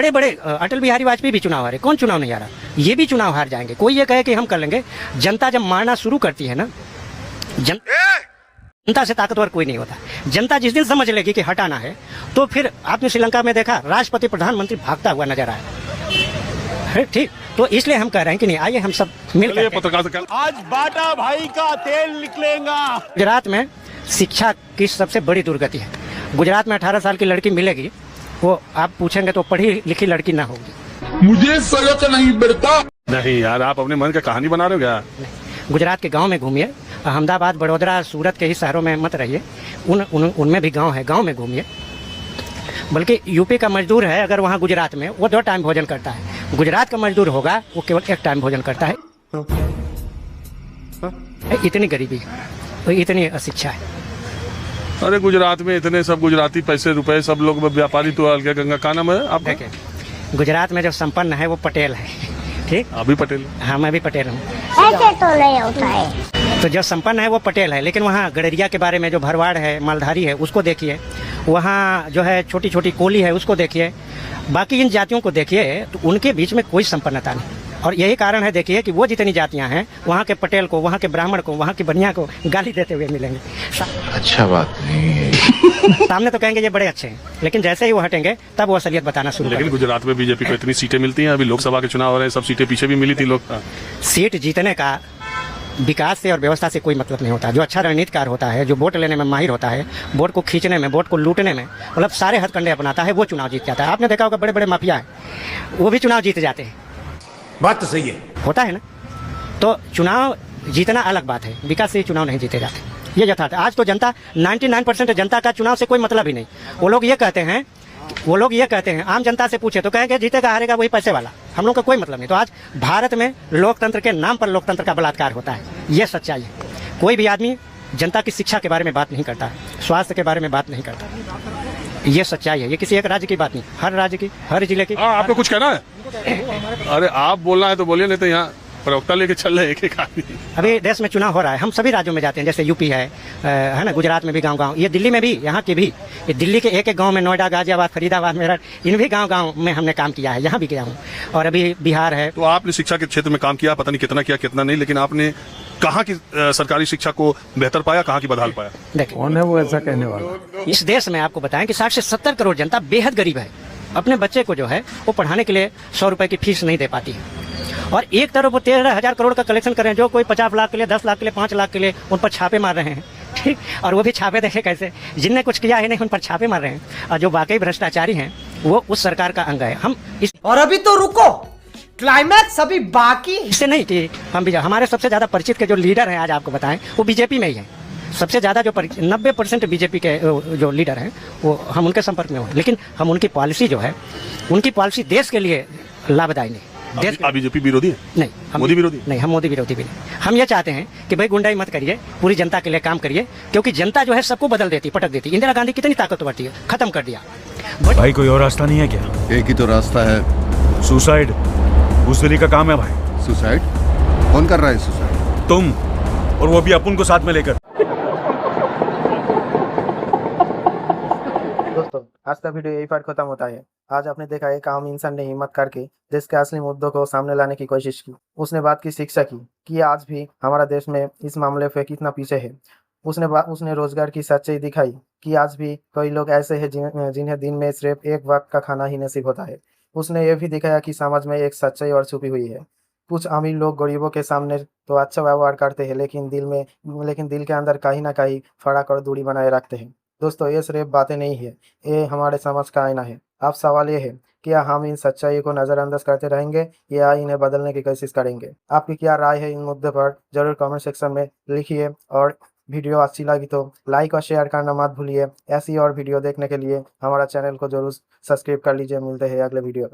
बड़े बड़े अटल बिहारी वाजपेयी भी चुनाव हारे, कौन चुनाव नहीं हारा, ये भी चुनाव हार जाएंगे। कोई ये कहे कि हम कर लेंगे, जनता जब मारना शुरू करती है ना, जनता से ताकतवर कोई नहीं होता। जनता जिस दिन समझ लेगी कि हटाना है, तो फिर आपने श्रीलंका में देखा राष्ट्रपति प्रधानमंत्री भागता हुआ नजर आया, ठीक। तो इसलिए हम कह रहे हैं कि नहीं, आइए हम सब मिलकर, आज बाटा भाई का तेल निकलेगा। गुजरात में शिक्षा की सबसे बड़ी दुर्गति है। गुजरात में 18 साल की लड़की मिलेगी, वो आप पूछेंगे तो पढ़ी लिखी लड़की ना होगी। मुझे समझ नहीं बेटा। नहीं यार, आप अपने मन का कहानी बना रहे हो क्या? गुजरात के गांव में घूमिए, अहमदाबाद, बड़ौदा, सूरत के ही शहरों में मत रहिए, उनमें भी गांव है, गांव में घूमिए। बल्कि यूपी का मजदूर है अगर वहाँ गुजरात में, वो 2 टाइम भोजन करता है। गुजरात का मजदूर होगा वो केवल 1 टाइम भोजन करता है। इतनी गरीबी है, इतनी अशिक्षा है। अरे गुजरात में इतने सब गुजराती पैसे रुपए सब लोग व्यापारी, तो गंगा का नाम है आप? देखिए, गुजरात में जो संपन्न है वो पटेल है, ठीक। अभी पटेल? हाँ, मैं भी पटेल हूँ। ऐसे तो नहीं होता है। तो जो संपन्न है वो पटेल है, लेकिन वहाँ गडरिया के बारे में जो भरवाड़ है, मालधारी है, उसको देखिए। वहाँ जो है छोटी छोटी कोली है, उसको देखिए। बाकी इन जातियों को देखिए तो उनके बीच में कोई संपन्नता नहीं। और यही कारण है, देखिए कि वो जितनी जातियाँ हैं, वहाँ के पटेल को, वहाँ के ब्राह्मण को, वहाँ की बनिया को गाली देते हुए मिलेंगे। अच्छा बात नहीं है। सामने तो कहेंगे ये बड़े अच्छे हैं, लेकिन जैसे ही वो हटेंगे तब वो असलियत बताना शुरू लेकिन गुजरात में बीजेपी को इतनी सीटें मिलती हैं, अभी लोकसभा के चुनाव हो रहे हैं, सब सीटें पीछे भी मिली थी लोग। सीट जीतने का विकास से और व्यवस्था से कोई मतलब नहीं होता। जो अच्छा रणनीतिकार होता है, जो वोट लेने में माहिर होता है, वोट को खींचने में, वोट को लूटने में, मतलब सारे हथकंडे अपनाता है, वो चुनाव जीत जाता है। आपने देखा होगा बड़े बड़े माफिया है, वो भी चुनाव जीत जाते हैं। बात तो सही है, होता है ना। तो चुनाव जीतना अलग बात है, विकास से चुनाव नहीं जीते जाते, ये यथार्थ है। आज तो जनता 99% जनता का चुनाव से कोई मतलब ही नहीं। वो लोग ये कहते हैं, आम जनता से पूछे तो कहेंगे जीतेगा हारेगा वही पैसे वाला, हम लोग का कोई मतलब नहीं। तो आज भारत में लोकतंत्र के नाम पर लोकतंत्र का बलात्कार होता है, ये सच्चाई है। कोई भी आदमी जनता की शिक्षा के बारे में बात नहीं करता है, स्वास्थ्य के बारे में बात नहीं करता, ये सच्चाई है। ये किसी एक राज्य की बात नहीं, हर राज्य की, हर जिले की। आपको कुछ कहना है? अरे आप बोलना है तो बोलिए, नहीं तो यहाँ प्रवक्ता लेके चल रहे एक आदमी। अभी देश में चुनाव हो रहा है, हम सभी राज्यों में जाते हैं, जैसे यूपी है ना, गुजरात में भी गांव-गांव, ये दिल्ली में भी, यहाँ के भी, ये दिल्ली के एक गांव में, नोएडा, गाजियाबाद, फरीदाबाद, मेरठ, इन भी गांव-गांव में हमने काम किया है, यहाँ भी गया हूँ। और अभी बिहार है। तो आपने शिक्षा के क्षेत्र में काम किया, पता नहीं कितना किया कितना नहीं, लेकिन आपने कहाँ की सरकारी शिक्षा को बेहतर पाया, कहाँ की बदहाल पाया? देखिए, कौन है वो ऐसा कहने वाला? इस देश में आपको बताएं कि 60 से 70 करोड़ जनता बेहद गरीब है। अपने बच्चे को जो है वो पढ़ाने के लिए 100 रुपए की फीस नहीं दे पाती है। और एक तरफ वो 13,000 करोड़ का कलेक्शन कर रहे हैं, जो कोई 50 लाख के लिए, 10 लाख के लिए, 5 लाख के लिए उन पर छापे मार रहे हैं, ठीक। और वो भी छापे देखे कैसे, जिनने कुछ किया है नहीं उन पर छापे मार रहे हैं। और जो वाकई भ्रष्टाचारी हैं वो उस सरकार का अंग है। हम इस, और अभी तो रुको, क्लाइमैक्स अभी बाकी। इससे नहीं कि हम भी, हमारे सबसे ज्यादा परिचित के जो लीडर हैं आज आपको बताएं, वो बीजेपी में ही है। सबसे ज्यादा जो 90% बीजेपी के जो लीडर हैं वो हम उनके संपर्क में हो, लेकिन हम उनकी पॉलिसी जो है, उनकी पॉलिसी देश के लिए लाभदायी नहीं। बीजेपी विरोधी है? नहीं, मोदी विरोधी? नहीं, हम मोदी विरोधी भी नहीं। हम ये चाहते हैं कि भाई गुंडाई मत करिए, पूरी जनता के लिए काम करिए, क्योंकि जनता जो है सबको बदल देती, पटक देती। इंदिरा गांधी कितनी ताकतवर थी, खत्म कर दिया। भाई कोई और रास्ता नहीं है क्या? एक ही तो रास्ता है, सुसाइड। बुजदिली का काम है भाई। सुसाइड? कौन कर रहा है सुसाइड? तुम, और वो भी अपन को साथ में लेकर। दोस्तों, आज का वीडियो यही पर खत्म होता है। आज आपने देखा एक आम इंसान ने हिम्मत करके देश के असली मुद्दों को सामने लाने की कोशिश की। उसने बात की शिक्षा की कि आज भी हमारा देश में इस मामले पे कितना पीछे है। उसने रोजगार की सच्चाई दिखाई कि आज भी कई लोग ऐसे हैं जिन्हें दिन में सिर्फ एक वक्त का खाना ही नसीब होता है। उसने ये भी दिखाया कि समाज में एक सच्चाई और छुपी हुई है। कुछ अमीर लोग गरीबों के सामने तो अच्छा व्यवहार करते हैं, लेकिन दिल के अंदर कहीं ना कहीं फड़क और दूरी बनाए रखते हैं। दोस्तों, ये सिर्फ बातें नहीं है, ये हमारे समाज का आईना है। अब सवाल ये है, क्या हम इन सच्चाई को नज़रअंदाज करते रहेंगे या इन्हें बदलने की कोशिश करेंगे? आपकी क्या राय है इन मुद्दे पर जरूर कमेंट सेक्शन में लिखिए। और वीडियो अच्छी लगी तो लाइक और शेयर करना मत भूलिए। ऐसी और वीडियो देखने के लिए हमारा चैनल को जरूर सब्सक्राइब कर लीजिए। मिलते हैं अगले वीडियो पर।